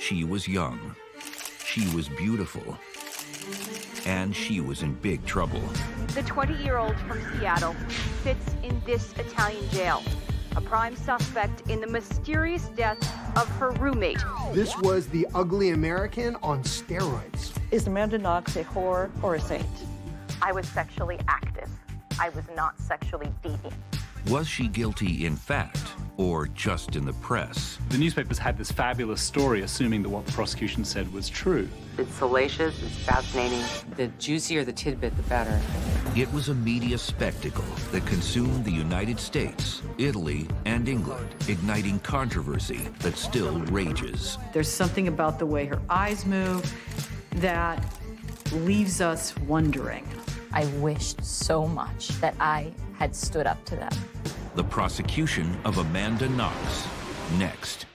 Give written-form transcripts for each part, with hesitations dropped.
She was young, she was beautiful, and she was in big trouble. The 20-year-old from Seattle sits in this Italian jail, a prime suspect in the mysterious death of her roommate. This was the ugly American on steroids. Is Amanda Knox a whore or a saint? I was sexually active. I was not sexually deviant. Was she guilty in fact, or just in the press? The newspapers had this fabulous story, assuming that what the prosecution said was true. It's salacious, it's fascinating. The juicier the tidbit, the better. It was a media spectacle that consumed the United States, Italy, and England, igniting controversy that still rages. There's something about the way her eyes move that leaves us wondering. I wished so much that I had stood up to them. The prosecution of Amanda Knox, next.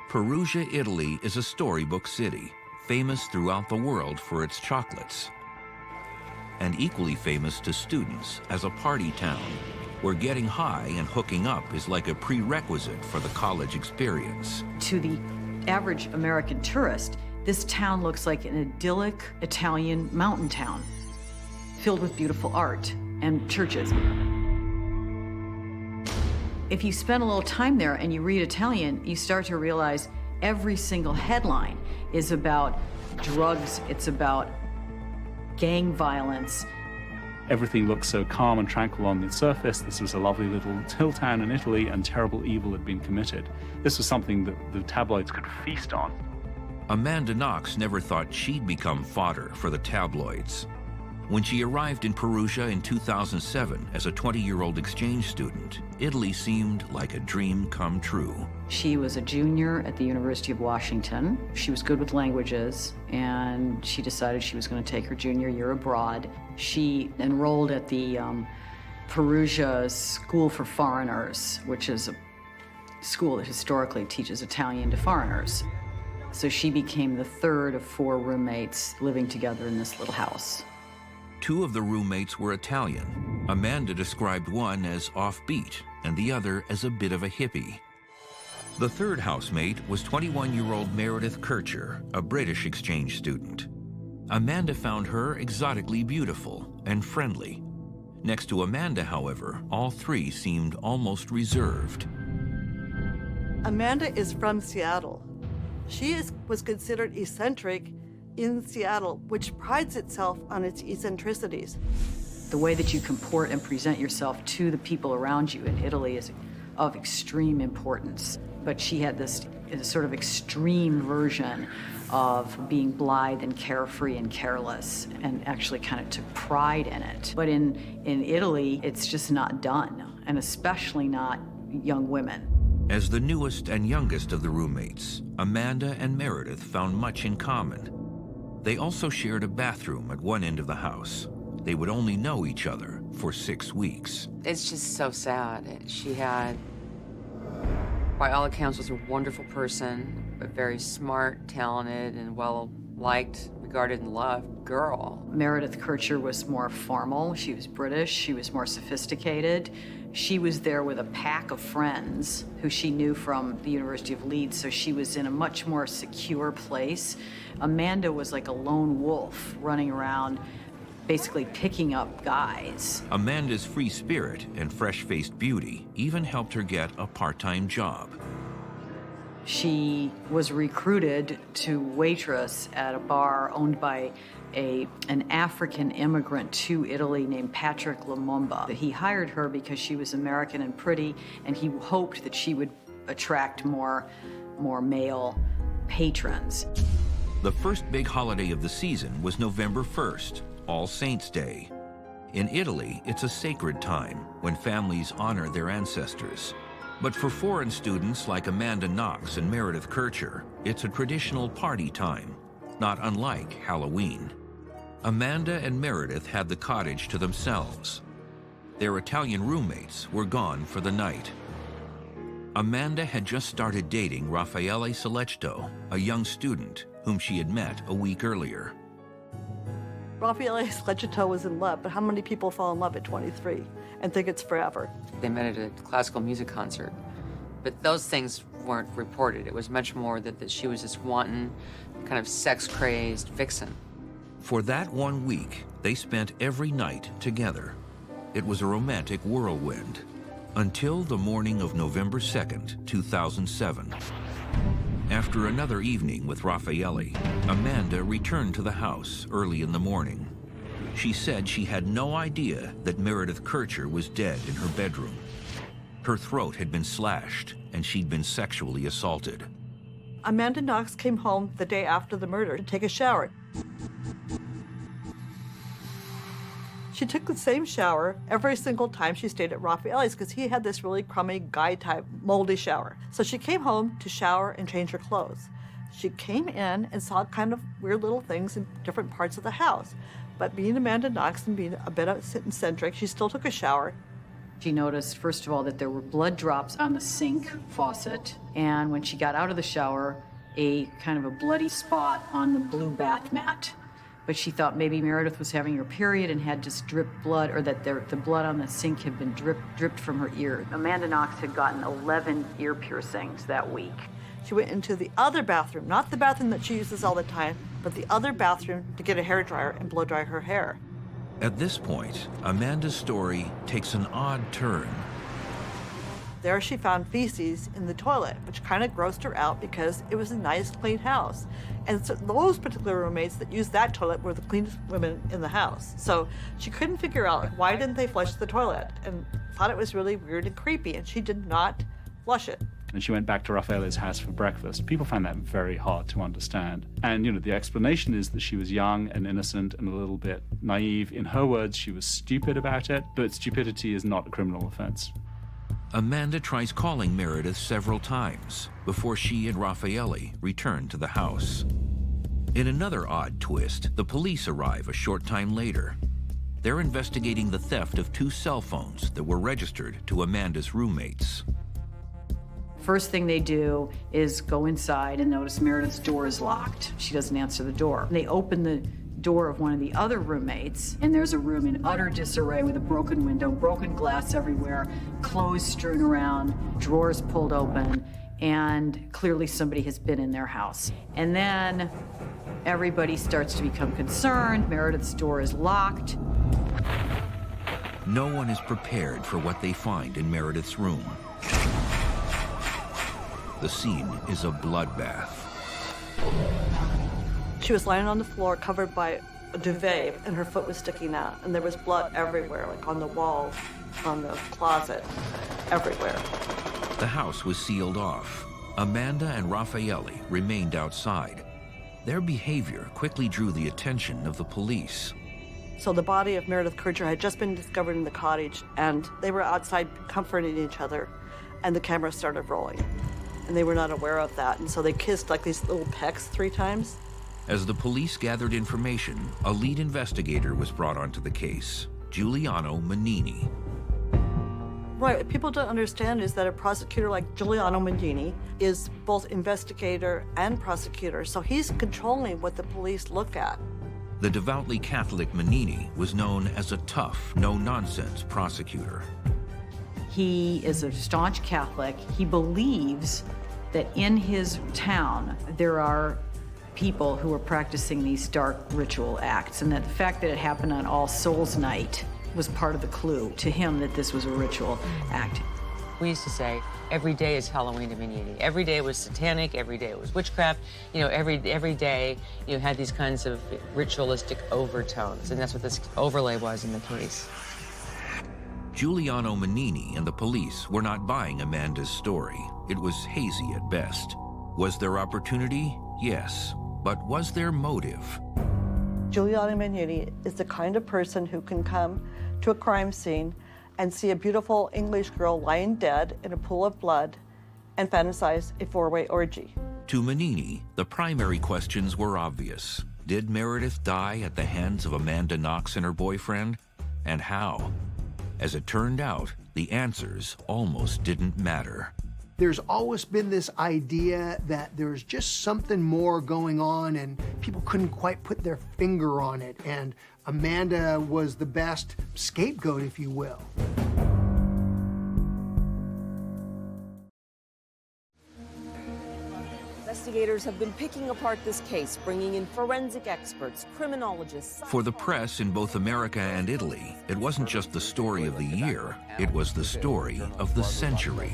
Perugia, Italy is a storybook city, famous throughout the world for its chocolates, and equally famous to students as a party town, where getting high and hooking up is like a prerequisite for the college experience. To the average American tourist, this town looks like an idyllic Italian mountain town, filled with beautiful art and churches. If you spend a little time there and you read Italian, you start to realize every single headline is about drugs, it's about gang violence. Everything looked so calm and tranquil on the surface. This was a lovely little hill town in Italy, and terrible evil had been committed. This was something that the tabloids could feast on. Amanda Knox never thought she'd become fodder for the tabloids. When she arrived in Perugia in 2007 as a 20-year-old exchange student, Italy seemed like a dream come true. She was a junior at the University of Washington. She was good with languages, and she decided she was going to take her junior year abroad. She enrolled at the Perugia School for Foreigners, which is a school that historically teaches Italian to foreigners. So she became the third of 4 roommates living together in this little house. 2 of the roommates were Italian. Amanda described one as offbeat and the other as a bit of a hippie. The third housemate was 21-year-old Meredith Kercher, a British exchange student. Amanda found her exotically beautiful and friendly. Next to Amanda, however, all 3 seemed almost reserved. Amanda is from Seattle. She was considered eccentric in Seattle, which prides itself on its eccentricities. The way that you comport and present yourself to the people around you in Italy is of extreme importance. But she had this sort of extreme version of being blithe and carefree and careless, and actually kind of took pride in it. But in Italy, it's just not done, and especially not young women. As the newest and youngest of the roommates, Amanda and Meredith found much in common. They also shared a bathroom at one end of the house. They would only know each other for 6 weeks. It's just so sad. She had, by all accounts, was a wonderful person, a very smart, talented, and well-liked, regarded, and loved girl. Meredith Kercher was more formal. She was British. She was more sophisticated. She was there with a pack of friends who she knew from the University of Leeds, so she was in a much more secure place. Amanda was like a lone wolf running around, basically picking up guys. Amanda's free spirit and fresh-faced beauty even helped her get a part-time job. She was recruited to waitress at a bar owned by an African immigrant to Italy named Patrick Lumumba. He hired her because she was American and pretty, and he hoped that she would attract more male patrons. The first big holiday of the season was November 1st, All Saints' Day. In Italy, it's a sacred time when families honor their ancestors. But for foreign students like Amanda Knox and Meredith Kercher, it's a traditional party time, not unlike Halloween. Amanda and Meredith had the cottage to themselves. Their Italian roommates were gone for the night. Amanda had just started dating Raffaele Solecito, a young student whom she had met a week earlier. Raffaele Solecito was in love, but how many people fall in love at 23 and think it's forever? They met at a classical music concert, but those things weren't reported. It was much more that she was this wanton, kind of sex-crazed vixen. For that 1 week, they spent every night together. It was a romantic whirlwind, until the morning of November 2nd, 2007. After another evening with Raffaele, Amanda returned to the house early in the morning. She said she had no idea that Meredith Kercher was dead in her bedroom. Her throat had been slashed, and she'd been sexually assaulted. Amanda Knox came home the day after the murder to take a shower. She took the same shower every single time she stayed at Raffaele's because he had this really crummy, guy-type, moldy shower. So she came home to shower and change her clothes. She came in and saw kind of weird little things in different parts of the house. But being Amanda Knox and being a bit eccentric, she still took a shower. She noticed, first of all, that there were blood drops on the sink faucet. And when she got out of the shower, a kind of a bloody spot on the blue bath mat. But she thought maybe Meredith was having her period and had just dripped blood, or that the blood on the sink had been dripped from her ear. Amanda Knox had gotten 11 ear piercings that week. She went into the other bathroom, not the bathroom that she uses all the time, but the other bathroom to get a hairdryer and blow dry her hair. At this point, Amanda's story takes an odd turn. There she found feces in the toilet, which kind of grossed her out because it was a nice, clean house. And so those particular roommates that used that toilet were the cleanest women in the house. So she couldn't figure out why didn't they flush the toilet, and thought it was really weird and creepy, and she did not flush it. And she went back to Raffaele's house for breakfast. People find that very hard to understand. And, the explanation is that she was young and innocent and a little bit naive. In her words, she was stupid about it, but stupidity is not a criminal offense. Amanda tries calling Meredith several times before she and Raffaele return to the house. In another odd twist, the police arrive a short time later. They're investigating the theft of 2 cell phones that were registered to Amanda's roommates. First thing they do is go inside and notice Meredith's door is locked. She doesn't answer the door. They open the door of one of the other roommates, and there's a room in utter disarray with a broken window, broken glass everywhere, clothes strewn around, drawers pulled open, and clearly somebody has been in their house. And then everybody starts to become concerned. Meredith's door is locked. No one is prepared for what they find in Meredith's room. The scene is a bloodbath. She was lying on the floor covered by a duvet, and her foot was sticking out, and there was blood everywhere, like on the walls, on the closet, everywhere. The house was sealed off. Amanda and Raffaele remained outside. Their behavior quickly drew the attention of the police. So the body of Meredith Kercher had just been discovered in the cottage, and they were outside comforting each other, and the camera started rolling. And they were not aware of that, and so they kissed like these little pecks 3 times. As the police gathered information, a lead investigator was brought onto the case, Giuliano Menini. Right, what people don't understand is that a prosecutor like Giuliano Menini is both investigator and prosecutor, so he's controlling what the police look at. The devoutly Catholic Menini was known as a tough, no-nonsense prosecutor. He is a staunch Catholic. He believes that in his town there are people who are practicing these dark ritual acts, and that the fact that it happened on All Souls Night was part of the clue to him that this was a ritual act. We used to say, every day is Halloween to Menini. Every day was satanic, every day was witchcraft. Every day you had these kinds of ritualistic overtones, and that's what this overlay was in the case. Giuliano Menini and the police were not buying Amanda's story. It was hazy at best. Was there opportunity? Yes. But was there motive? Giuliano Menini is the kind of person who can come to a crime scene and see a beautiful English girl lying dead in a pool of blood and fantasize a 4-way orgy. To Menini, the primary questions were obvious. Did Meredith die at the hands of Amanda Knox and her boyfriend? And how? As it turned out, the answers almost didn't matter. There's always been this idea that there's just something more going on and people couldn't quite put their finger on it, and Amanda was the best scapegoat, if you will. Investigators have been picking apart this case, bringing in forensic experts, criminologists. For the press in both America and Italy, it wasn't just the story of the year, it was the story of the century.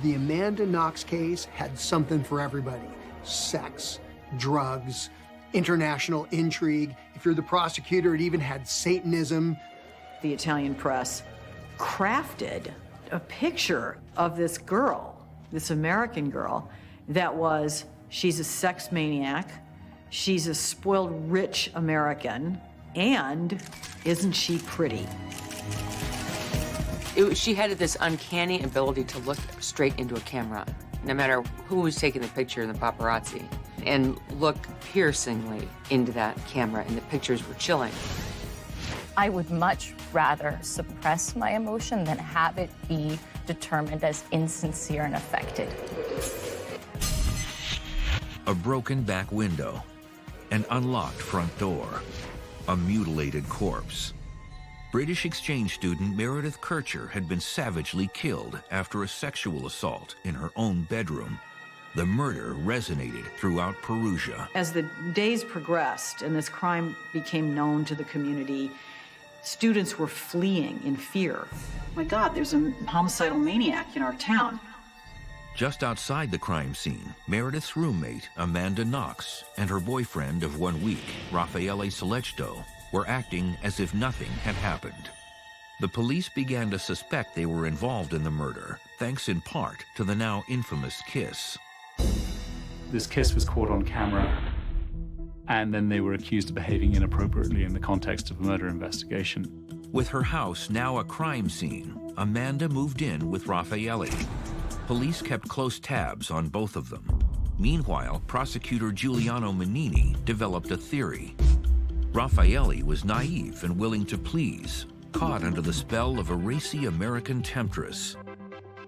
The Amanda Knox case had something for everybody. Sex, drugs, international intrigue. If you're the prosecutor, it even had Satanism. The Italian press crafted a picture of this girl, this American girl, that was, she's a sex maniac, she's a spoiled rich American, and isn't she pretty? She had this uncanny ability to look straight into a camera, no matter who was taking the picture in the paparazzi, and look piercingly into that camera, and the pictures were chilling. I would much rather suppress my emotion than have it be determined as insincere and affected. A broken back window, an unlocked front door, a mutilated corpse. British exchange student Meredith Kercher had been savagely killed after a sexual assault in her own bedroom. The murder resonated throughout Perugia. As the days progressed and this crime became known to the community, students were fleeing in fear. My God, there's a homicidal maniac in our town. Just outside the crime scene, Meredith's roommate, Amanda Knox, and her boyfriend of 1 week, Raffaele Solecito, were acting as if nothing had happened. The police began to suspect they were involved in the murder, thanks in part to the now infamous kiss. This kiss was caught on camera, and then they were accused of behaving inappropriately in the context of a murder investigation. With her house now a crime scene, Amanda moved in with Raffaele. Police kept close tabs on both of them. Meanwhile, prosecutor Giuliano Menini developed a theory. Raffaele was naive and willing to please, caught under the spell of a racy American temptress,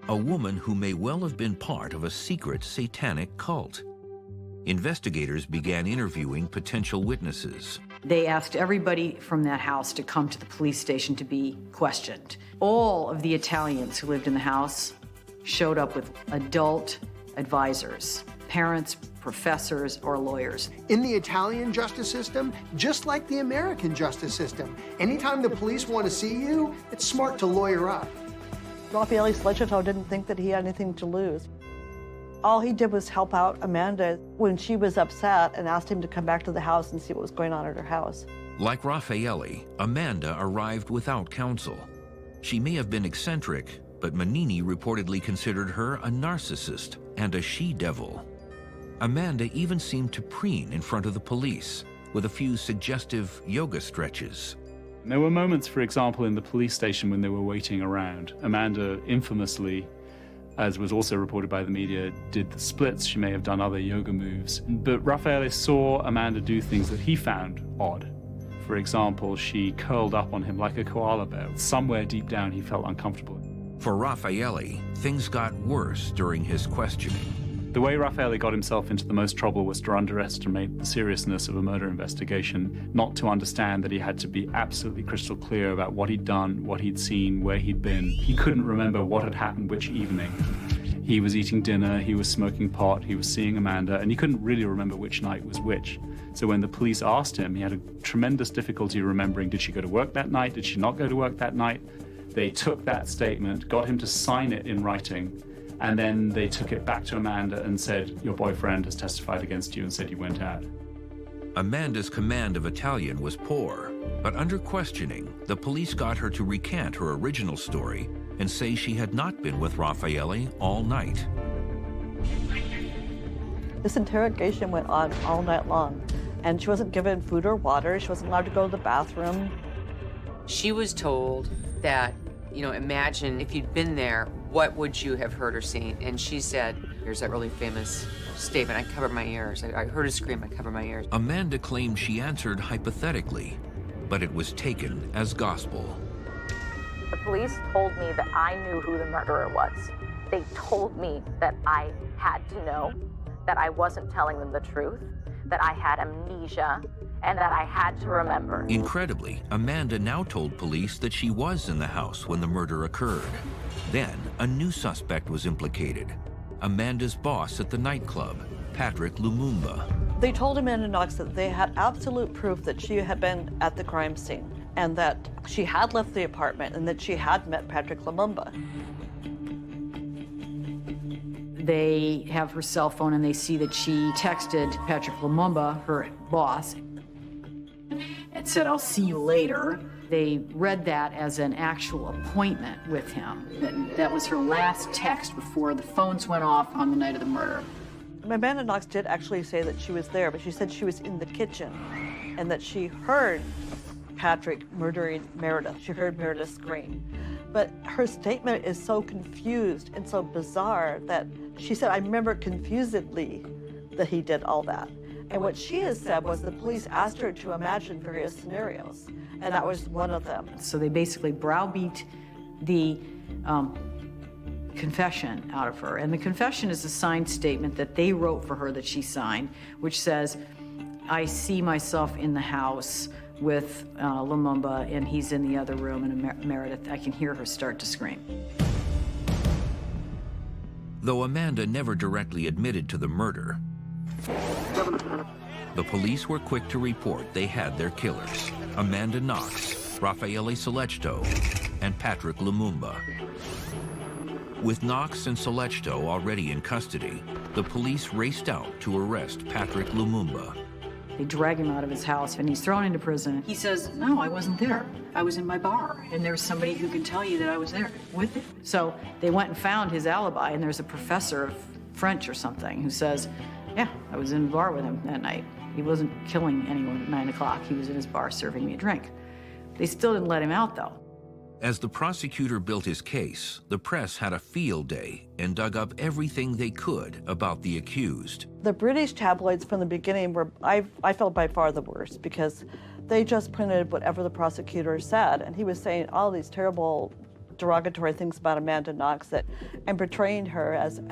a woman who may well have been part of a secret satanic cult. Investigators began interviewing potential witnesses. They asked everybody from that house to come to the police station to be questioned. All of the Italians who lived in the house showed up with adult advisors, parents, professors, or lawyers. In the Italian justice system, just like the American justice system, anytime the police want to see you, it's smart to lawyer up. Raffaele Solecito didn't think that he had anything to lose. All he did was help out Amanda when she was upset and asked him to come back to the house and see what was going on at her house. Like Raffaele, Amanda arrived without counsel. She may have been eccentric, but Menini reportedly considered her a narcissist and a she-devil. Amanda even seemed to preen in front of the police, with a few suggestive yoga stretches. There were moments, for example, in the police station when they were waiting around. Amanda infamously, as was also reported by the media, did the splits. She may have done other yoga moves. But Raffaele saw Amanda do things that he found odd. For example, she curled up on him like a koala bear. Somewhere deep down, he felt uncomfortable. For Raffaele, things got worse during his questioning. The way Raffaele got himself into the most trouble was to underestimate the seriousness of a murder investigation, not to understand that he had to be absolutely crystal clear about what he'd done, what he'd seen, where he'd been. He couldn't remember what had happened which evening. He was eating dinner, he was smoking pot, he was seeing Amanda, and he couldn't really remember which night was which. So when the police asked him, he had a tremendous difficulty remembering, did she go to work that night? Did she not go to work that night? They took that statement, got him to sign it in writing, and then they took it back to Amanda and said, your boyfriend has testified against you and said you went out. Amanda's command of Italian was poor, but under questioning, the police got her to recant her original story and say she had not been with Raffaele all night. This interrogation went on all night long, and she wasn't given food or water. She wasn't allowed to go to the bathroom. She was told that, imagine if you'd been there, what would you have heard or seen? And she said, there's that really famous statement, I covered my ears. I heard a scream, I covered my ears. Amanda claimed she answered hypothetically, but it was taken as gospel. The police told me that I knew who the murderer was. They told me that I had to know, that I wasn't telling them the truth, that I had amnesia, and that I had to remember. Incredibly, Amanda now told police that she was in the house when the murder occurred. Then, a new suspect was implicated. Amanda's boss at the nightclub, Patrick Lumumba. They told Amanda Knox that they had absolute proof that she had been at the crime scene and that she had left the apartment and that she had met Patrick Lumumba. They have her cell phone and they see that she texted Patrick Lumumba, her boss, and said, "I'll see you later." They read that as an actual appointment with him. That was her last text before the phones went off on the night of the murder. Amanda Knox did actually say that she was there, but she said she was in the kitchen and that she heard Patrick murdering Meredith. She heard Meredith scream. But her statement is so confused and so bizarre that she said, "I remember confusedly that he did all that." And what she has said was the police asked her to imagine various scenarios, and that was one of them. So they basically browbeat the confession out of her. And the confession is a signed statement that they wrote for her that she signed, which says, "I see myself in the house with Lumumba, and he's in the other room, and Meredith, I can hear her start to scream." Though Amanda never directly admitted to the murder, the police were quick to report they had their killers: Amanda Knox, Raffaele Solecito, and Patrick Lumumba. With Knox and Solecito already in custody, the police raced out to arrest Patrick Lumumba. They drag him out of his house and he's thrown into prison. He says, "No, I wasn't there. I was in my bar, and there's somebody who can tell you that I was there with him." So they went and found his alibi, and there's a professor of French or something who says, "Yeah, I was in the bar with him that night. He wasn't killing anyone at 9 o'clock. He was in his bar serving me a drink." They still didn't let him out, though. As the prosecutor built his case, the press had a field day and dug up everything they could about the accused. The British tabloids from the beginning were, I felt by far the worst, because they just printed whatever the prosecutor said, and he was saying all these terrible derogatory things about Amanda Knox and portraying her as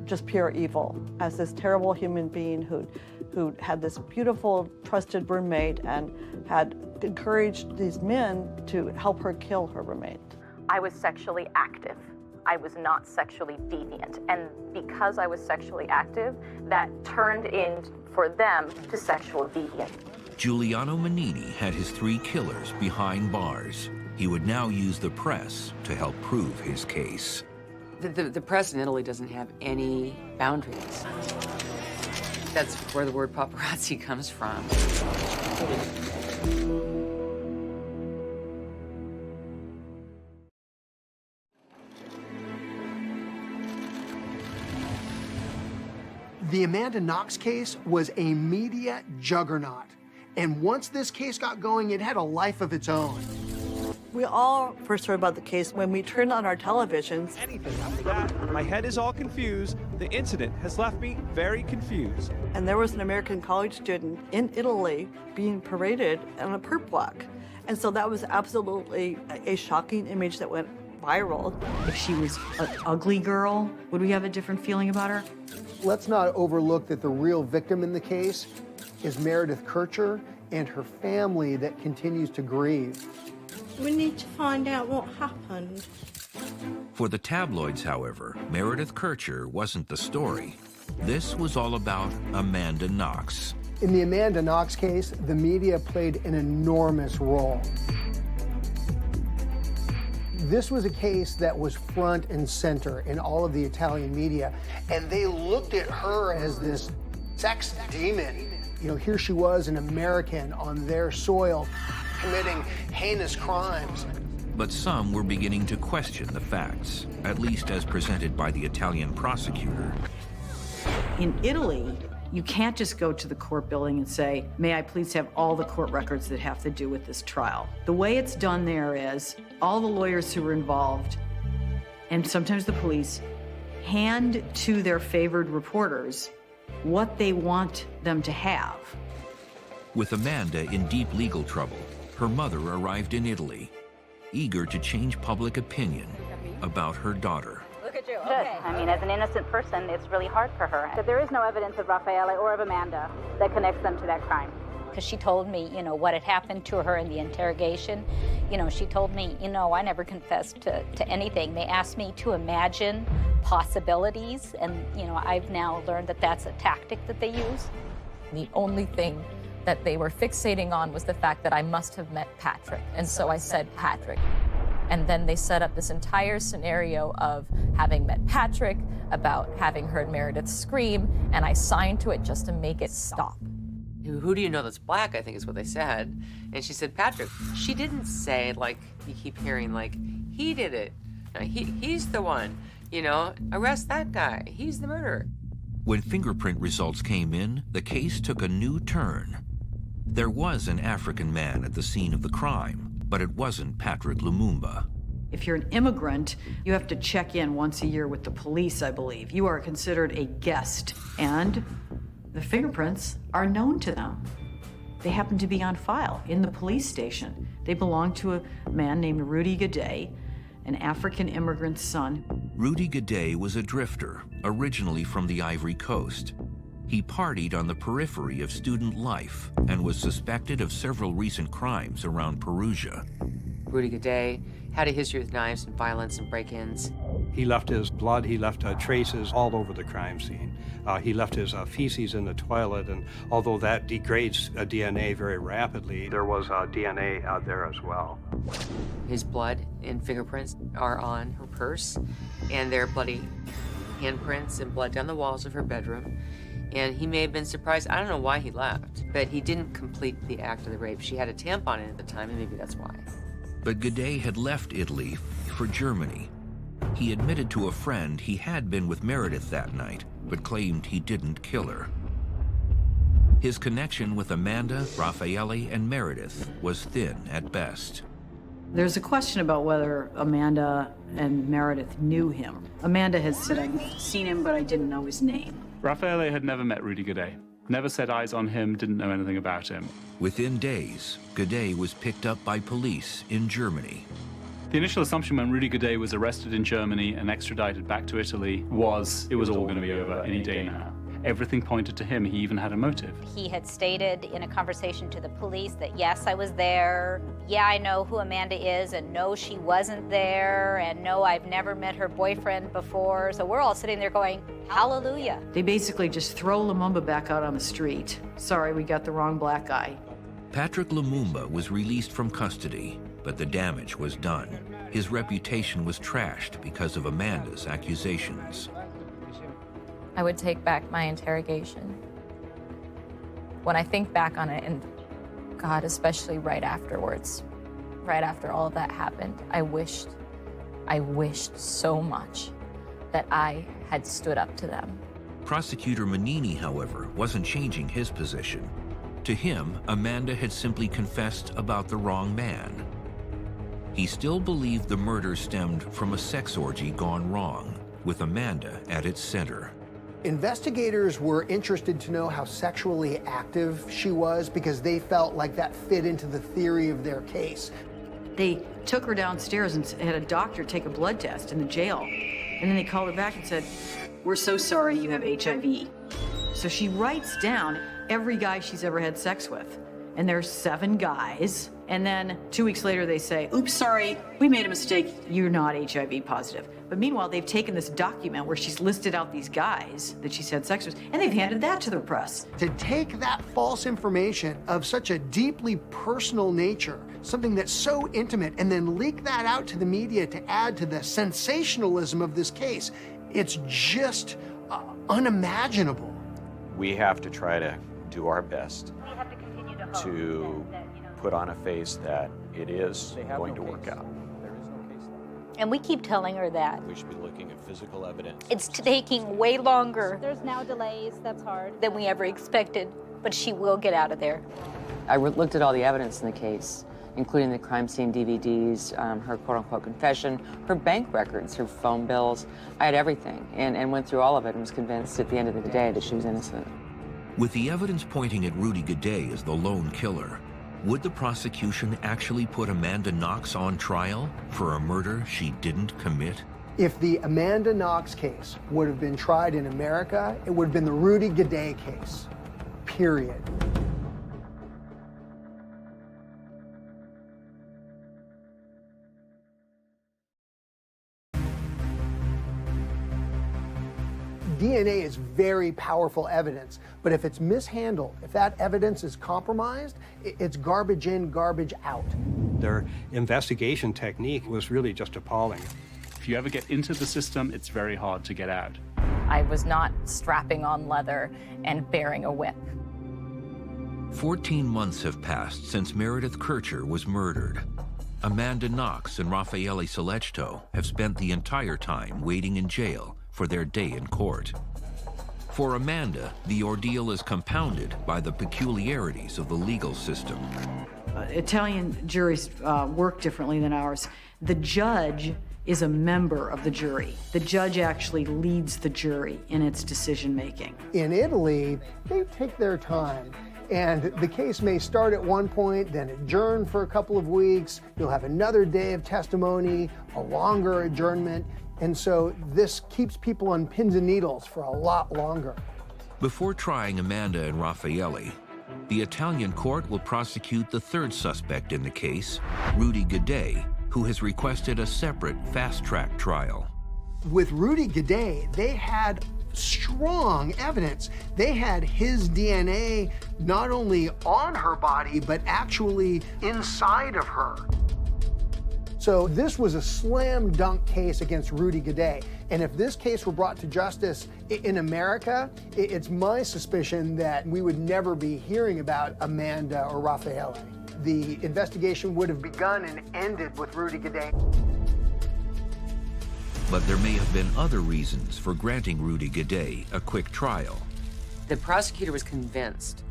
just pure evil, as this terrible human being who had this beautiful, trusted roommate and had encouraged these men to help her kill her roommate. I was sexually active. I was not sexually deviant. And because I was sexually active, that turned in for them to sexual deviant. Giuliano Manini had his 3 killers behind bars. He would now use the press to help prove his case. The press in Italy doesn't have any boundaries. That's where the word paparazzi comes from. The Amanda Knox case was a media juggernaut. And once this case got going, it had a life of its own. We all first heard about the case when we turned on our televisions. Anything after that, my head is all confused. The incident has left me very confused. And there was an American college student in Italy being paraded on a perp walk. And so that was absolutely a shocking image that went viral. If she was an ugly girl, would we have a different feeling about her? Let's not overlook that the real victim in the case is Meredith Kercher and her family that continues to grieve. We need to find out what happened. For the tabloids, however, Meredith Kercher wasn't the story. This was all about Amanda Knox. In the Amanda Knox case, the media played an enormous role. This was a case that was front and center in all of the Italian media, and they looked at her as this sex demon. You know, here she was, an American on their soil, committing heinous crimes. But some were beginning to question the facts, at least as presented by the Italian prosecutor. In Italy, you can't just go to the court building and say, "May I please have all the court records that have to do with this trial?" The way it's done there is all the lawyers who were involved, and sometimes the police, hand to their favored reporters what they want them to have. With Amanda in deep legal trouble, her mother arrived in Italy. eager to change public opinion about her daughter. Look at you. Okay. I mean, as an innocent person, it's really hard for her. But there is no evidence of Raffaele or of Amanda that connects them to that crime. Because she told me, what had happened to her in the interrogation. She told me, I never confessed to anything. They asked me to imagine possibilities, and, I've now learned that that's a tactic that they use. The only thing that they were fixating on was the fact that I must have met Patrick. And so I said Patrick. And then they set up this entire scenario of having met Patrick, about having heard Meredith scream, and I signed to it just to make it stop. Who do you know that's black, I think is what they said. And she said, Patrick. She didn't say, like, you keep hearing, like, he did it. No, he's the one, arrest that guy. He's the murderer. When fingerprint results came in, the case took a new turn. There was an African man at the scene of the crime, but it wasn't Patrick Lumumba. If you're an immigrant, you have to check in once a year with the police, I believe. You are considered a guest, and the fingerprints are known to them. They happen to be on file in the police station. They belong to a man named Rudy Guede, an African immigrant's son. Rudy Guede was a drifter, originally from the Ivory Coast. He partied on the periphery of student life and was suspected of several recent crimes around Perugia. Rudy Guede had a history with knives and violence and break-ins. He left his blood, he left traces all over the crime scene. He left his feces in the toilet, and although that degrades DNA very rapidly, there was DNA out there as well. His blood and fingerprints are on her purse, and there are bloody handprints and blood down the walls of her bedroom. And he may have been surprised. I don't know why he left, but he didn't complete the act of the rape. She had a tampon in at the time, and maybe that's why. But Guede had left Italy for Germany. He admitted to a friend he had been with Meredith that night, but claimed he didn't kill her. His connection with Amanda, Raffaele, and Meredith was thin at best. There's a question about whether Amanda and Meredith knew him. Amanda has said, I've seen him, but I didn't know his name. Raffaele had never met Rudy Guede, never set eyes on him, didn't know anything about him. Within days, Guede was picked up by police in Germany. The initial assumption when Rudy Guede was arrested in Germany and extradited back to Italy was it was all going to be over any day now. Everything pointed to him. He even had a motive. He had stated in a conversation to the police that, yes, I was there. Yeah, I know who Amanda is, and no, she wasn't there, and no, I've never met her boyfriend before. So we're all sitting there going, hallelujah. They basically just throw Lumumba back out on the street. Sorry, we got the wrong black guy. Patrick Lumumba was released from custody, but the damage was done. His reputation was trashed because of Amanda's accusations. I would take back my interrogation. When I think back on it, and God, especially right afterwards, right after all of that happened, I wished so much that I had stood up to them. Prosecutor Manini, however, wasn't changing his position. To him, Amanda had simply confessed about the wrong man. He still believed the murder stemmed from a sex orgy gone wrong, with Amanda at its center. Investigators were interested to know how sexually active she was because they felt like that fit into the theory of their case. They took her downstairs and had a doctor take a blood test in the jail. And then they called her back and said, we're so sorry you have HIV. So she writes down every guy she's ever had sex with. And there's 7 guys. And then 2 weeks later they say, oops, sorry, we made a mistake. You're not HIV positive. But meanwhile, they've taken this document where she's listed out these guys that she's had sex with, and they've handed that to the press. To take that false information of such a deeply personal nature, something that's so intimate, and then leak that out to the media to add to the sensationalism of this case, it's just unimaginable. We have to try to do our best to put on a face that it is going to work out. And we keep telling her that. We should be looking at physical evidence. It's taking way longer. There's now delays, that's hard. Than we ever expected, but she will get out of there. I looked at all the evidence in the case, including the crime scene DVDs, her quote-unquote confession, her bank records, her phone bills. I had everything, and went through all of it and was convinced at the end of the day that she was innocent. With the evidence pointing at Rudy Guede as the lone killer, Would the prosecution actually put Amanda Knox on trial for a murder she didn't commit? If the Amanda Knox case would have been tried in America, it would have been the Rudy Guede case, period. DNA is very powerful evidence, but if it's mishandled, if that evidence is compromised, it's garbage in, garbage out. Their investigation technique was really just appalling. If you ever get into the system, it's very hard to get out. I was not strapping on leather and bearing a whip. 14 months have passed since Meredith Kercher was murdered. Amanda Knox and Raffaele Solecito have spent the entire time waiting in jail for their day in court. For Amanda, the ordeal is compounded by the peculiarities of the legal system. Italian juries work differently than ours. The judge is a member of the jury. The judge actually leads the jury in its decision-making. In Italy, they take their time. And the case may start at one point, then adjourn for a couple of weeks. You'll have another day of testimony, a longer adjournment. And so this keeps people on pins and needles for a lot longer. Before trying Amanda and Raffaele, the Italian court will prosecute the third suspect in the case, Rudy Guede, who has requested a separate fast-track trial. With Rudy Guede, they had strong evidence. They had his DNA not only on her body, but actually inside of her. So this was a slam dunk case against Rudy Guede. And if this case were brought to justice in America, it's my suspicion that we would never be hearing about Amanda or Raffaele. The investigation would have begun and ended with Rudy Guede. But there may have been other reasons for granting Rudy Guede a quick trial. The prosecutor was convinced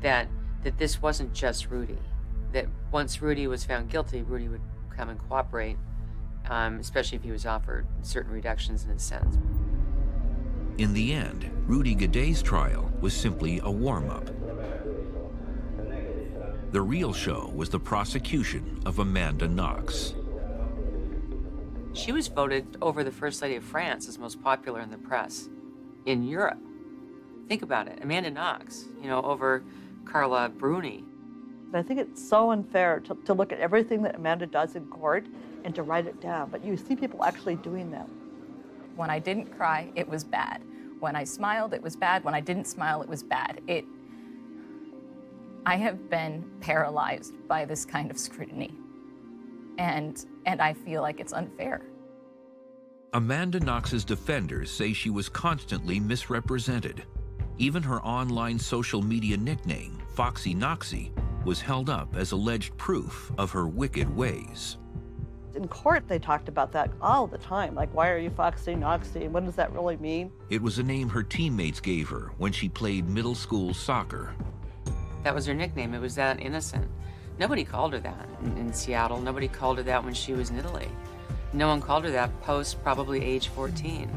that this wasn't just Rudy, that once Rudy was found guilty, Rudy would come and cooperate, especially if he was offered certain reductions in his sentence. In the end, Rudy Guede's trial was simply a warm-up. The real show was the prosecution of Amanda Knox. She was voted over the First Lady of France as most popular in the press in Europe. Think about it, Amanda Knox, over Carla Bruni. I think it's so unfair to look at everything that Amanda does in court and to write it down, but you see people actually doing that. When I didn't cry, it was bad. When I smiled, it was bad. When I didn't smile, it was bad. I have been paralyzed by this kind of scrutiny, and I feel like it's unfair. Amanda Knox's defenders say she was constantly misrepresented. Even her online social media nickname, Foxy Knoxy, was held up as alleged proof of her wicked ways. In court, they talked about that all the time, like, why are you Foxy Knoxy, and what does that really mean? It was a name her teammates gave her when she played middle school soccer. That was her nickname. It was that innocent. Nobody called her that in Seattle. Nobody called her that when she was in Italy. No one called her that post probably age 14.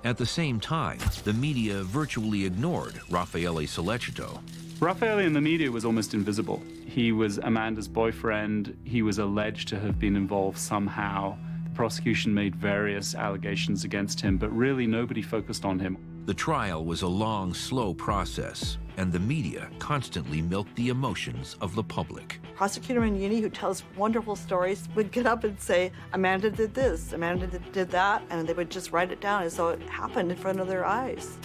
At the same time, the media virtually ignored Raffaele Solecito. Raffaele in the media was almost invisible. He was Amanda's boyfriend. He was alleged to have been involved somehow. The prosecution made various allegations against him, but really nobody focused on him. The trial was a long, slow process, and the media constantly milked the emotions of the public. Prosecutor Mignini, who tells wonderful stories, would get up and say, Amanda did this, Amanda did that, and they would just write it down as though it happened in front of their eyes.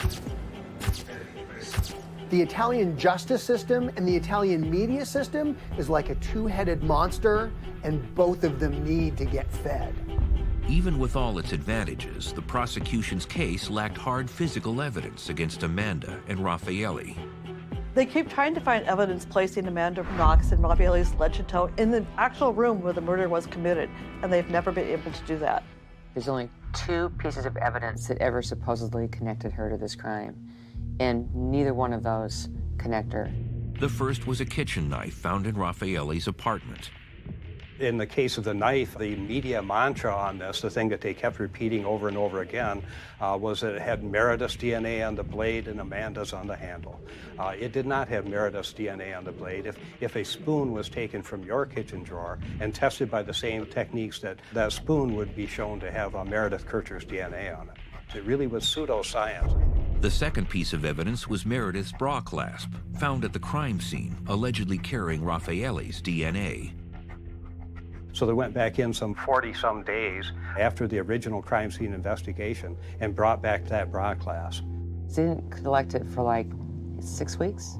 The Italian justice system and the Italian media system is like a two-headed monster, and both of them need to get fed. Even with all its advantages, the prosecution's case lacked hard physical evidence against Amanda and Raffaele. They keep trying to find evidence placing Amanda Knox and Raffaele Solecito in the actual room where the murder was committed, and they've never been able to do that. There's only 2 pieces of evidence that ever supposedly connected her to this crime, and neither one of those connect her. The first was a kitchen knife found in Raffaele's apartment. In the case of the knife, the media mantra on this, the thing that they kept repeating over and over again, was that it had Meredith's DNA on the blade and Amanda's on the handle. It did not have Meredith's DNA on the blade. If a spoon was taken from your kitchen drawer and tested by the same techniques, that spoon would be shown to have Meredith Kercher's DNA on it. It really was pseudoscience. The second piece of evidence was Meredith's bra clasp, found at the crime scene, allegedly carrying Raffaele's DNA. So they went back in some 40-some days after the original crime scene investigation and brought back that bra clasp. Didn't collect it for like 6 weeks.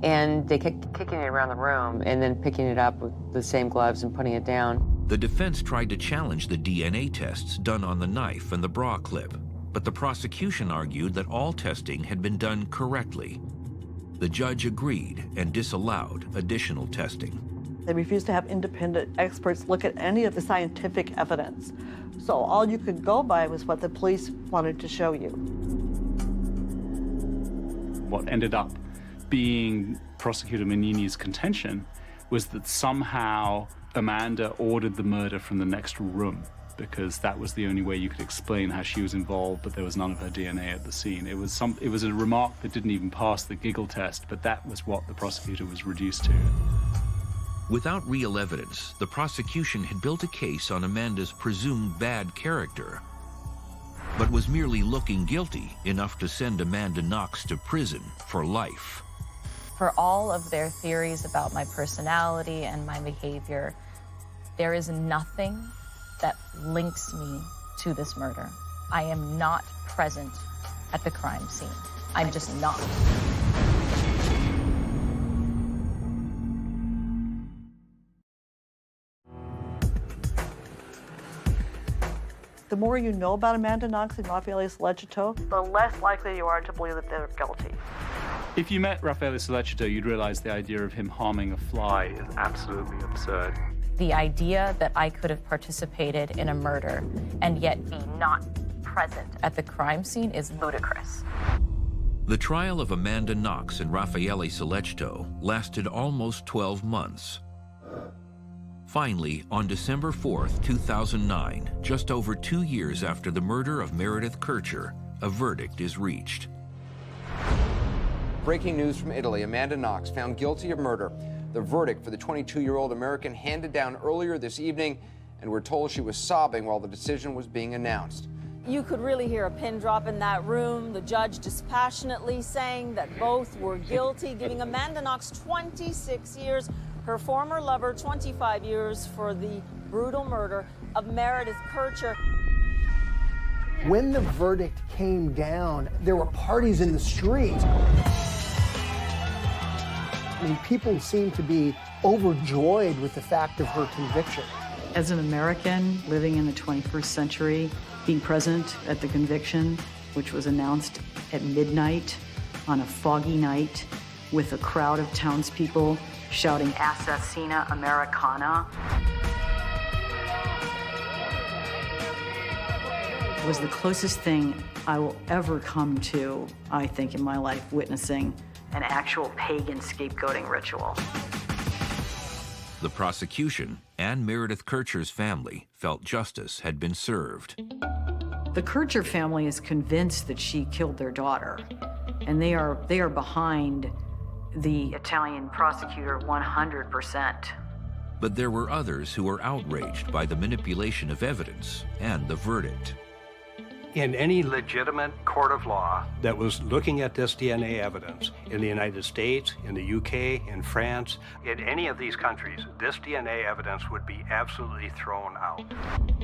And they kept kicking it around the room and then picking it up with the same gloves and putting it down. The defense tried to challenge the DNA tests done on the knife and the bra clip, but the prosecution argued that all testing had been done correctly. The judge agreed and disallowed additional testing. They refused to have independent experts look at any of the scientific evidence. So all you could go by was what the police wanted to show you. What ended up being Prosecutor Mignini's contention was that somehow Amanda ordered the murder from the next room, because that was the only way you could explain how she was involved, but there was none of her DNA at the scene. It was a remark that didn't even pass the giggle test, but that was what the prosecutor was reduced to. Without real evidence, the prosecution had built a case on Amanda's presumed bad character, but was merely looking guilty enough to send Amanda Knox to prison for life. For all of their theories about my personality and my behavior, there is nothing that links me to this murder. I am not present at the crime scene. I'm just not. The more you know about Amanda Knox and Raffaele Sollecito, the less likely you are to believe that they're guilty. If you met Raffaele Sollecito, you'd realize the idea of him harming a fly is absolutely absurd. The idea that I could have participated in a murder and yet be not present at the crime scene is ludicrous. The trial of Amanda Knox and Raffaele Sollecito lasted almost 12 months. Finally, on December 4th, 2009, just over 2 years after the murder of Meredith Kercher, a verdict is reached. Breaking news from Italy, Amanda Knox found guilty of murder. The verdict for the 22-year-old American handed down earlier this evening, and we're told she was sobbing while the decision was being announced. You could really hear a pin drop in that room. The judge dispassionately saying that both were guilty, giving Amanda Knox 26 years, her former lover 25 years for the brutal murder of Meredith Kercher. When the verdict came down, there were parties in the street. I mean, people seemed to be overjoyed with the fact of her conviction. As an American living in the 21st century, being present at the conviction, which was announced at midnight on a foggy night with a crowd of townspeople shouting Assassina Americana, was the closest thing I will ever come to, I think, in my life, witnessing an actual pagan scapegoating ritual. The prosecution and Meredith Kercher's family felt justice had been served. The Kercher family is convinced that she killed their daughter, and they are behind the Italian prosecutor 100%. But there were others who were outraged by the manipulation of evidence and the verdict. In any legitimate court of law that was looking at this DNA evidence in the United States, in the UK, in France, in any of these countries, this DNA evidence would be absolutely thrown out.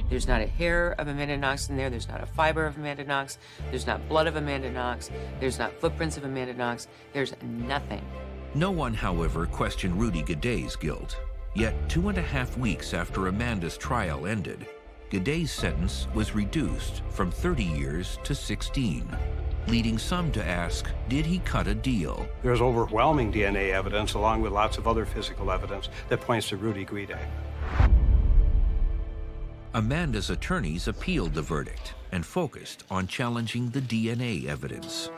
There's not a hair of Amanda Knox in there. There's not a fiber of Amanda Knox. There's not blood of Amanda Knox. There's not footprints of Amanda Knox. There's nothing. No one, however, questioned Rudy Guede's guilt. Yet 2.5 weeks after Amanda's trial ended, Guede's sentence was reduced from 30 years to 16, leading some to ask, did he cut a deal? There's overwhelming DNA evidence, along with lots of other physical evidence, that points to Rudy Guede. Amanda's attorneys appealed the verdict and focused on challenging the DNA evidence.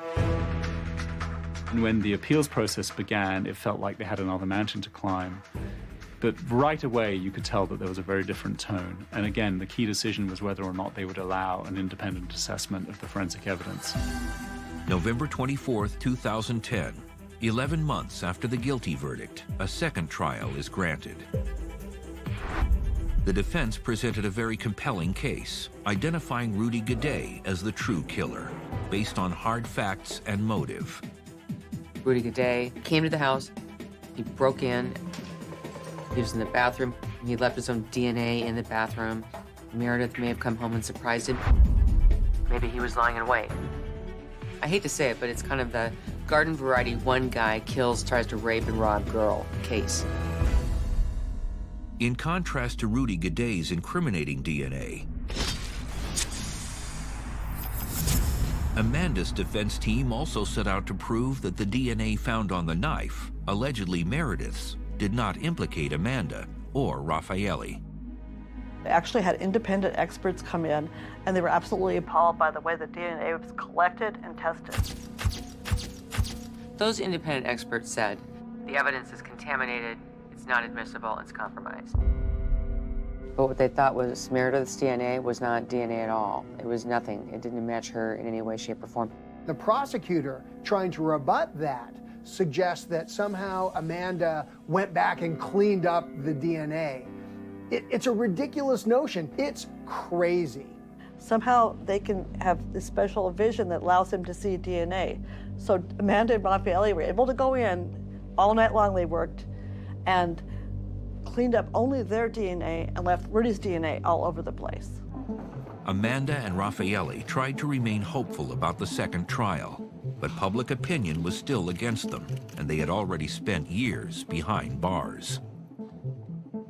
And when the appeals process began, it felt like they had another mountain to climb. But right away, you could tell that there was a very different tone. And again, the key decision was whether or not they would allow an independent assessment of the forensic evidence. November 24th, 2010, 11 months after the guilty verdict, a second trial is granted. The defense presented a very compelling case, identifying Rudy Guede as the true killer, based on hard facts and motive. Rudy Guede came to the house, he broke in, he was in the bathroom, he left his own DNA in the bathroom. Meredith may have come home and surprised him. Maybe he was lying in wait. I hate to say it, but it's kind of the garden variety one guy kills, tries to rape and rob girl case. In contrast to Rudy Guede's incriminating DNA, Amanda's defense team also set out to prove that the DNA found on the knife, allegedly Meredith's, did not implicate Amanda or Raffaele. They actually had independent experts come in, and they were absolutely appalled by the way the DNA was collected and tested. Those independent experts said, the evidence is contaminated, it's not admissible, it's compromised. But what they thought was Meredith's DNA was not DNA at all. It was nothing. It didn't match her in any way, shape, or form. The prosecutor, trying to rebut that, suggests that somehow Amanda went back and cleaned up the DNA. It's a ridiculous notion. It's crazy. Somehow they can have this special vision that allows them to see DNA. So Amanda and Raffaele were able to go in, all night long they worked, and cleaned up only their DNA and left Rudy's DNA all over the place. Amanda and Raffaele tried to remain hopeful about the second trial, but public opinion was still against them, and they had already spent years behind bars.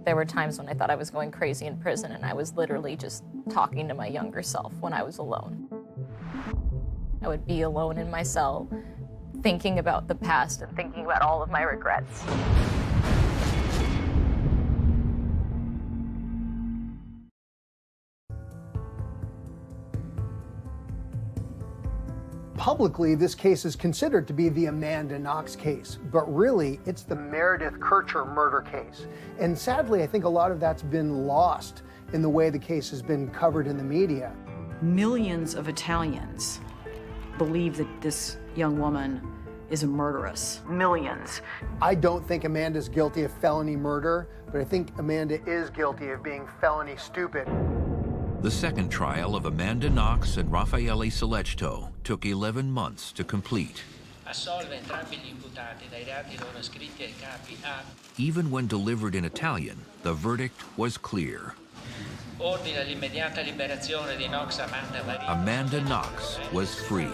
There were times when I thought I was going crazy in prison, and I was literally just talking to my younger self when I was alone. I would be alone in my cell, thinking about the past and thinking about all of my regrets. Publicly, this case is considered to be the Amanda Knox case, but really, it's the Meredith Kercher murder case. And sadly, I think a lot of that's been lost in the way the case has been covered in the media. Millions of Italians believe that this young woman is a murderess. Millions. I don't think Amanda's guilty of felony murder, but I think Amanda is guilty of being felony stupid. The second trial of Amanda Knox and Raffaele Solecito took 11 months to complete. Even when delivered in Italian, the verdict was clear. Amanda Knox was free.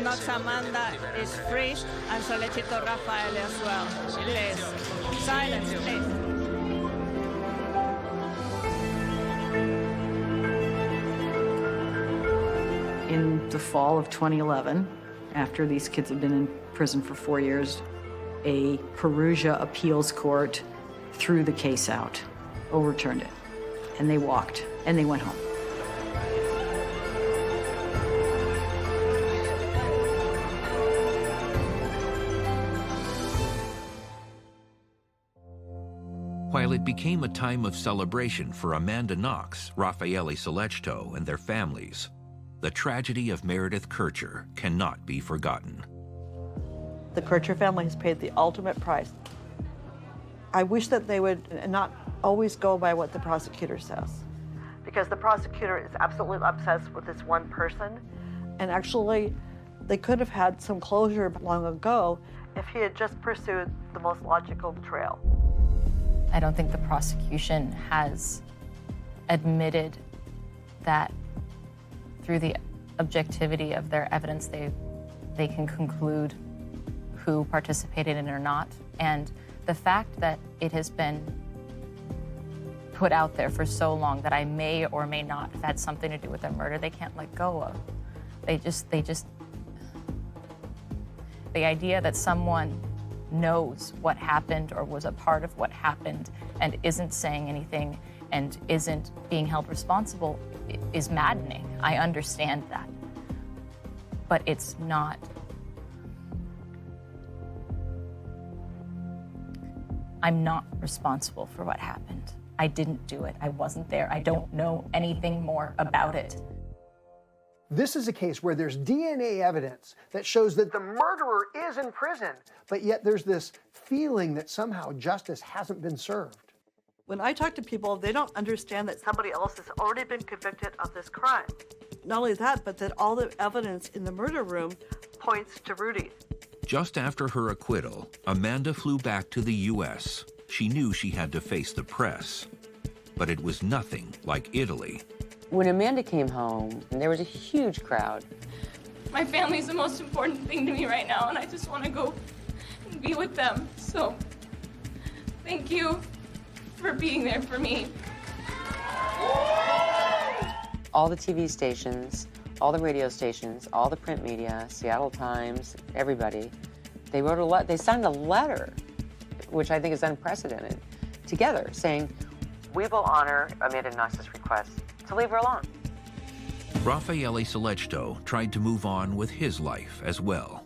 Knox Amanda is free, and Solecito Raffaele as well. Please, silence, please. In the fall of 2011, after these kids had been in prison for 4 years, a Perugia appeals court threw the case out, overturned it, and they walked, and they went home. While it became a time of celebration for Amanda Knox, Raffaele Solecito, and their families, the tragedy of Meredith Kercher cannot be forgotten. The Kercher family has paid the ultimate price. I wish that they would not always go by what the prosecutor says, because the prosecutor is absolutely obsessed with this one person, and actually they could have had some closure long ago if he had just pursued the most logical trail. I don't think the prosecution has admitted that through the objectivity of their evidence, they can conclude who participated in it or not. And the fact that it has been put out there for so long that I may or may not have had something to do with their murder, they can't let go of. The idea that someone knows what happened or was a part of what happened and isn't saying anything and isn't being held responsible is maddening. I understand that. But it's not. I'm not responsible for what happened. I didn't do it. I wasn't there. I don't know anything more about it. This is a case where there's DNA evidence that shows that the murderer is in prison, but yet there's this feeling that somehow justice hasn't been served. When I talk to people, they don't understand that somebody else has already been convicted of this crime. Not only that, but that all the evidence in the murder room points to Rudy. Just after her acquittal, Amanda flew back to the U.S. She knew she had to face the press, but it was nothing like Italy. When Amanda came home, there was a huge crowd. My family's the most important thing to me right now, and I just want to go and be with them. So, thank you for being there for me. All the TV stations, all the radio stations, all the print media, Seattle Times, everybody, they signed a letter, which I think is unprecedented, together saying, we will honor Amanda Knox's request to leave her alone. Raffaele Solecito tried to move on with his life as well.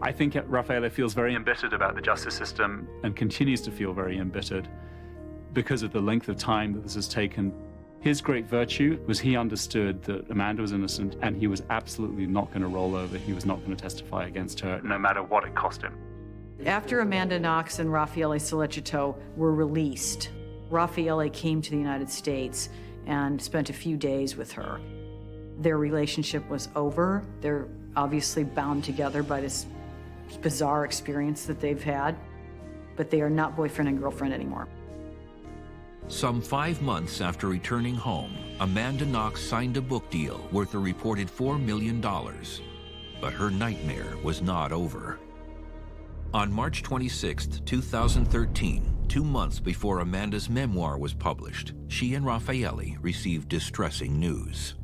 I think Raffaele feels very embittered about the justice system and continues to feel very embittered because of the length of time that this has taken. His great virtue was he understood that Amanda was innocent and he was absolutely not going to roll over. He was not going to testify against her, no matter what it cost him. After Amanda Knox and Raffaele Solecito were released, Raffaele came to the United States and spent a few days with her. Their relationship was over. They're obviously bound together by this bizarre experience that they've had, but they are not boyfriend and girlfriend anymore. Some 5 months after returning home, Amanda Knox signed a book deal worth a reported $4 million. But her nightmare was not over. On March 26, 2013, 2 months before Amanda's memoir was published, she and Raffaele received distressing news.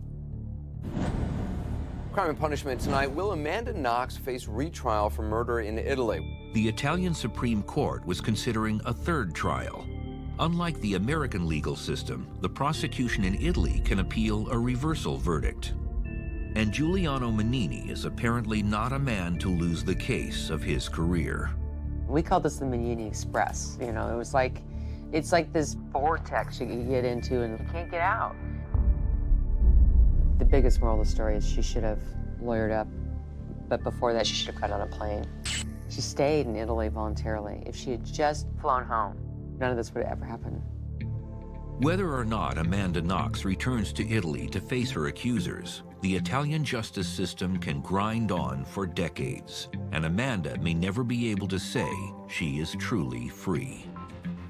Crime and Punishment tonight. Will Amanda Knox face retrial for murder in Italy? The Italian Supreme Court was considering a third trial. Unlike the American legal system, the prosecution in Italy can appeal a reversal verdict. And Giuliano Menini is apparently not a man to lose the case of his career. We call this the Menini Express. You know, it's like this vortex you can get into and you can't get out. The biggest moral of the story is she should have lawyered up, but before that she should have got on a plane. She stayed in Italy voluntarily. If she had just flown home, none of this would ever happen. Whether or not Amanda Knox returns to Italy to face her accusers, the Italian justice system can grind on for decades, and Amanda may never be able to say she is truly free.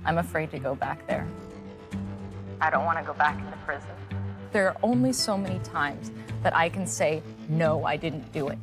I'm afraid to go back there. I don't want to go back into prison. There are only so many times that I can say, no, I didn't do it.